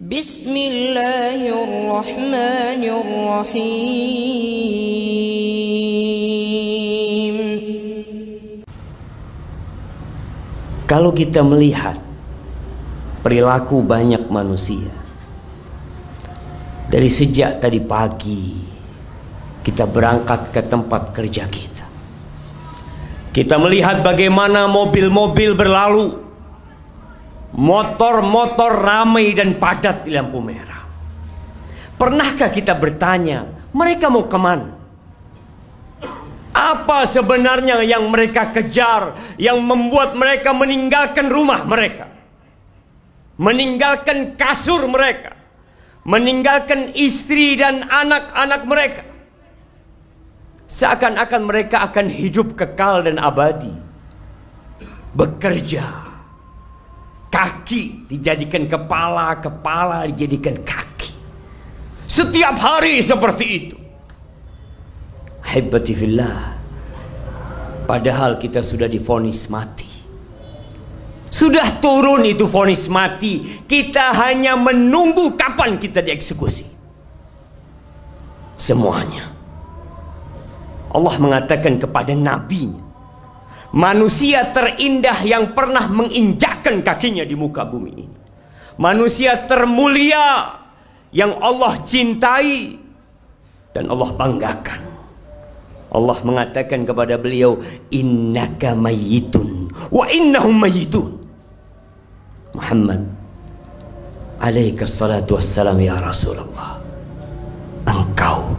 Bismillahirrahmanirrahim. Kalau kita melihat perilaku banyak manusia dari sejak tadi pagi kita berangkat ke tempat kerja kita melihat bagaimana mobil-mobil berlalu, motor-motor ramai dan padat di lampu merah. Pernahkah kita bertanya, mereka mau kemana? Apa sebenarnya yang mereka kejar, yang membuat mereka meninggalkan rumah mereka, meninggalkan kasur mereka, meninggalkan istri dan anak-anak mereka? Seakan-akan mereka akan hidup kekal dan abadi. Bekerja, kaki dijadikan kepala, kepala dijadikan kaki. Setiap hari seperti itu. Haibati fillah. Padahal kita sudah divonis mati. Sudah turun itu vonis mati. Kita hanya menunggu kapan kita dieksekusi. Semuanya. Allah mengatakan kepada nabinya, manusia terindah yang pernah menginjakkan kakinya di muka bumi ini, manusia termulia yang Allah cintai dan Allah banggakan. Allah mengatakan kepada beliau, innaka mayyitun wa innahum mayyitun. Muhammad alaika salatu wassalam ya Rasulullah, engkau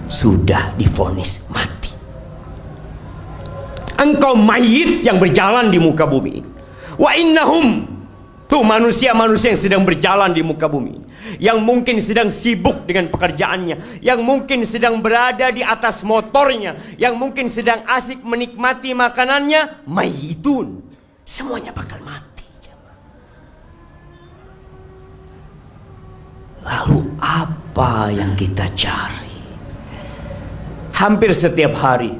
sudah divonis mati. Engkau mayit yang berjalan di muka bumi. Wa innahum, tuh manusia-manusia yang sedang berjalan di muka bumi, yang mungkin sedang sibuk dengan pekerjaannya, yang mungkin sedang berada di atas motornya, yang mungkin sedang asik menikmati makanannya, mayitun. Semuanya bakal mati. Lalu apa yang kita cari? Hampir setiap hari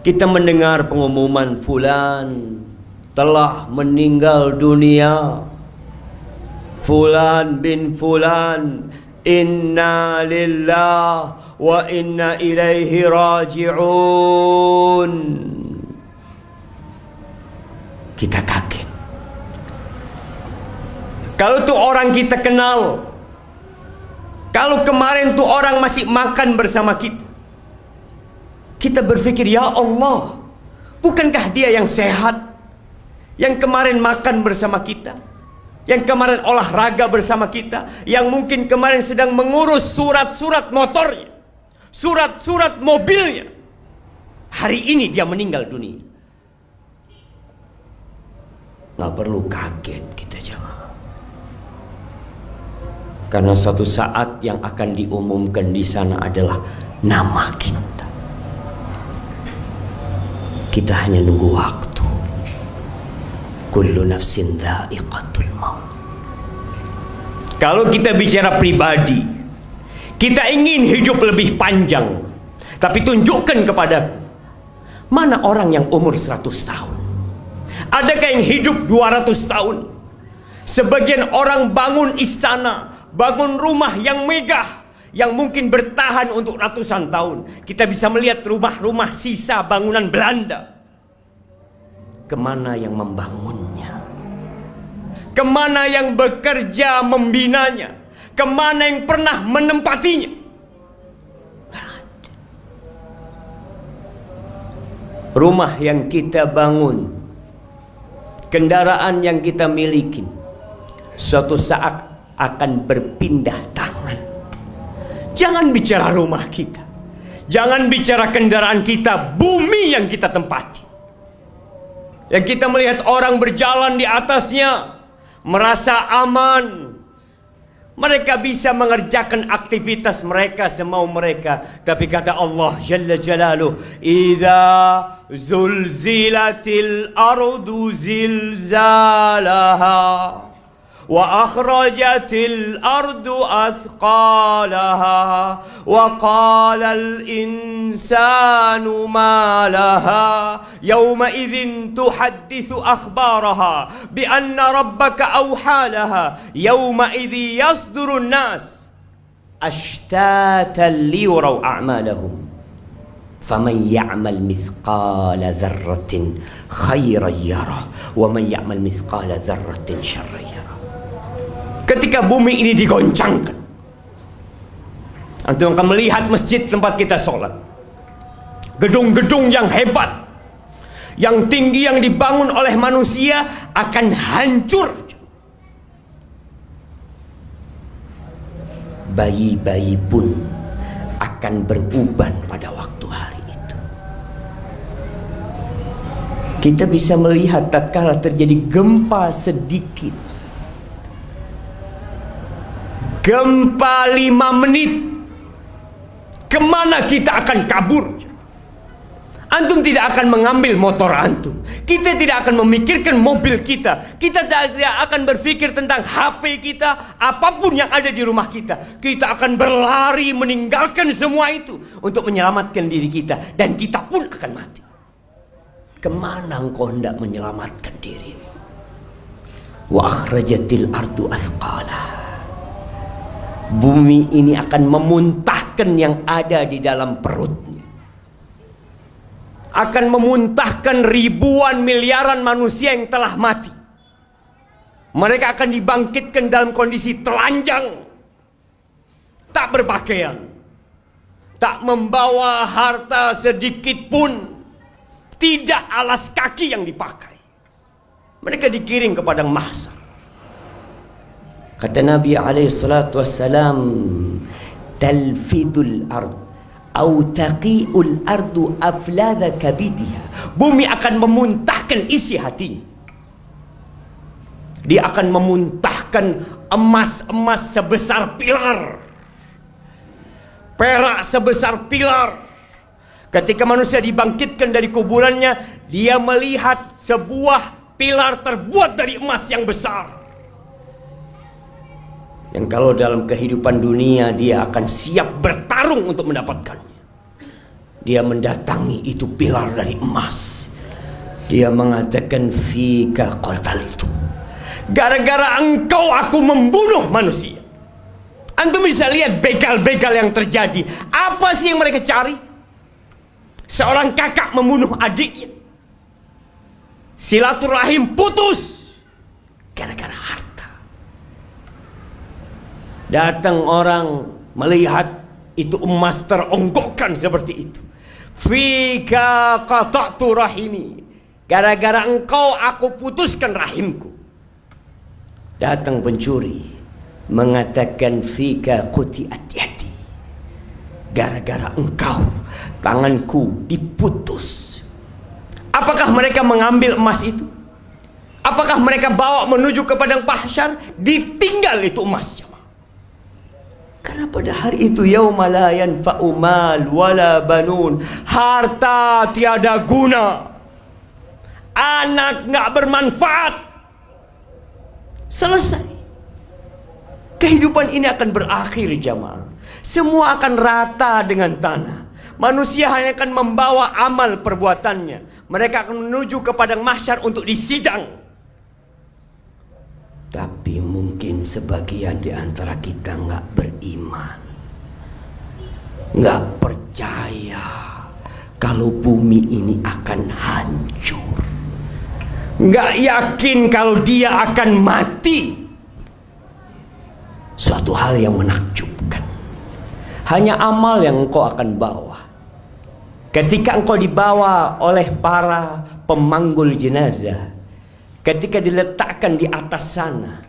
kita mendengar pengumuman fulan telah meninggal dunia. Fulan bin fulan, inna lillah wa inna ilaihi raji'un. Kita kaget. Kalau tuh orang kita kenal, kalau kemarin tuh orang masih makan bersama kita, kita berpikir, ya Allah, bukankah dia yang sehat, yang kemarin makan bersama kita, yang kemarin olahraga bersama kita, yang mungkin kemarin sedang mengurus surat-surat motornya, surat-surat mobilnya. Hari ini dia meninggal dunia. Nggak perlu kaget kita jemaah. Karena suatu saat yang akan diumumkan di sana adalah nama kita. Kita hanya nunggu waktu. Kullu nafsin dha'iqatul maut. Kalau kita bicara pribadi, kita ingin hidup lebih panjang, tapi tunjukkan kepadaku, mana orang yang umur 100 tahun? Adakah yang hidup 200 tahun? Sebagian orang bangun istana, bangun rumah yang megah, yang mungkin bertahan untuk ratusan tahun. Kita bisa melihat rumah-rumah sisa bangunan Belanda. Kemana yang membangunnya? Kemana yang bekerja membinanya? Kemana yang pernah menempatinya? Rumah yang kita bangun, kendaraan yang kita miliki, suatu saat akan berpindah tangan. Jangan bicara rumah kita, jangan bicara kendaraan kita, bumi yang kita tempati, yang kita melihat orang berjalan di atasnya, merasa aman. Mereka bisa mengerjakan aktivitas mereka semau mereka, tapi kata Allah Jalla Jalaluh, idza zulzilatil ardu zilzalaha وأخرجت الأرض أثقالها وقال الإنسان ما لها يومئذ تحدث أخبارها بأن ربك أوحى لها يومئذ يصدر الناس أشتاتا ليروا أعمالهم فمن يعمل مثقال ذرة خيرا يره ومن يعمل مثقال ذرة شرا يره. Ketika bumi ini digoncangkan, antum akan melihat masjid tempat kita sholat, gedung-gedung yang hebat, yang tinggi yang dibangun oleh manusia akan hancur. Bayi-bayi pun akan beruban pada waktu hari itu. Kita bisa melihat tatkala terjadi gempa sedikit, gempa 5 menit, kemana kita akan kabur? Antum tidak akan mengambil motor antum, kita tidak akan memikirkan mobil kita, kita tidak akan berpikir tentang HP kita, apapun yang ada di rumah kita. Kita akan berlari meninggalkan semua itu untuk menyelamatkan diri kita, dan kita pun akan mati. Kemana engkau hendak menyelamatkan dirimu? Wa akhrajatil ardu athqalaha. Bumi ini akan memuntahkan yang ada di dalam perutnya, akan memuntahkan ribuan miliaran manusia yang telah mati. Mereka akan dibangkitkan dalam kondisi telanjang, tak berpakaian, tak membawa harta sedikit pun, tidak alas kaki yang dipakai. Mereka digiring ke padang mahsyar. Kata Nabi SAW, talfidul ard au taqi'ul ardu afladha kabidiha. Bumi akan memuntahkan isi hatinya. Dia akan memuntahkan emas-emas sebesar pilar, perak sebesar pilar. Ketika manusia dibangkitkan dari kuburannya, dia melihat sebuah pilar terbuat dari emas yang besar, yang kalau dalam kehidupan dunia dia akan siap bertarung untuk mendapatkannya. Dia mendatangi itu pilar dari emas. Dia mengatakan, fika qataltu, gara-gara engkau aku membunuh manusia. Antum bisa lihat begal-begal yang terjadi. Apa sih yang mereka cari? Seorang kakak membunuh adiknya, silaturahim putus gara-gara harta. Datang orang melihat itu emas teronggokkan seperti itu. Fika qata'tu rahimi, gara-gara engkau aku putuskan rahimku. Datang pencuri mengatakan, fika quti'at yadi, gara-gara engkau tanganku diputus. Apakah mereka mengambil emas itu? Apakah mereka bawa menuju ke padang mahsyar? Ditinggal itu emasnya. Karena pada hari itu, yauma la yanfa'u mal wala banun, harta tiada guna, anak nggak bermanfaat. Selesai. Kehidupan ini akan berakhir, jamaah. Semua akan rata dengan tanah. Manusia hanya akan membawa amal perbuatannya. Mereka akan menuju ke padang mahsyar untuk disidang. Tapi mungkin sebagian di antara kita nggak beriman, nggak percaya kalau bumi ini akan hancur, nggak yakin kalau dia akan mati. Suatu hal yang menakjubkan. Hanya amal yang engkau akan bawa. Ketika engkau dibawa oleh para pemanggul jenazah, ketika diletakkan di atas sana,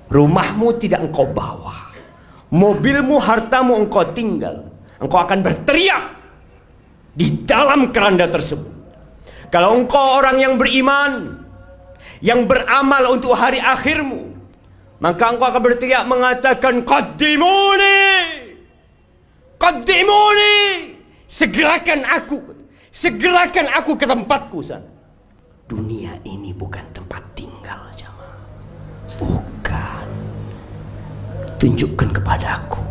rumahmu tidak engkau bawa, mobilmu, hartamu engkau tinggal. Engkau akan berteriak di dalam keranda tersebut. Kalau engkau orang yang beriman, yang beramal untuk hari akhirmu, maka engkau akan berteriak mengatakan, qaddimuni, qaddimuni, segerakan aku ke tempatku sana. Dunia ini bukan tempat tinggal, jamaah. Bukan. tunjukkan kepadaku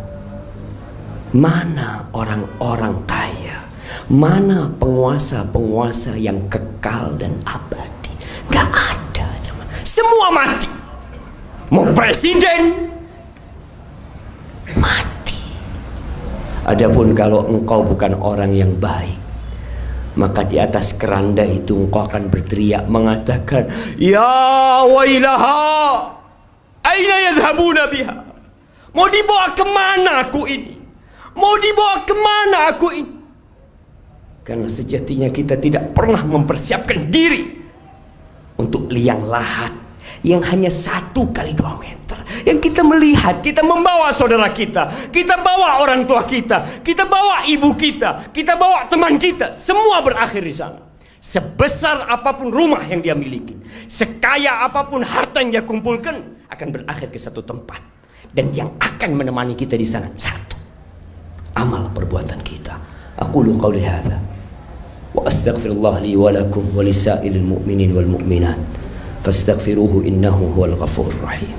mana orang-orang kaya, mana penguasa-penguasa yang kekal dan abadi. Gak ada, semua mati. Mau presiden mati. Adapun kalau engkau bukan orang yang baik, maka di atas keranda itu engkau akan berteriak mengatakan, ya wailaha, aina yadhhabuna biha. Mau dibawa kemana aku ini? Mau dibawa kemana aku ini? Karena sejatinya kita tidak pernah mempersiapkan diri untuk liang lahat yang hanya 1 kali 2 meter. Yang kita melihat, kita membawa saudara kita bawa orang tua kita bawa ibu kita bawa teman kita, semua berakhir di sana. Sebesar apapun rumah yang dia miliki, sekaya apapun harta yang dia kumpulkan, akan berakhir ke satu tempat. Dan yang akan menemani kita di sana 1, amal perbuatan kita. Aqulu qawli hadza wa astaghfirullah li wa lakum wa lisairil mu'minin wal mu'minat fastaghfiruhu innahu huwal ghafurur rahim.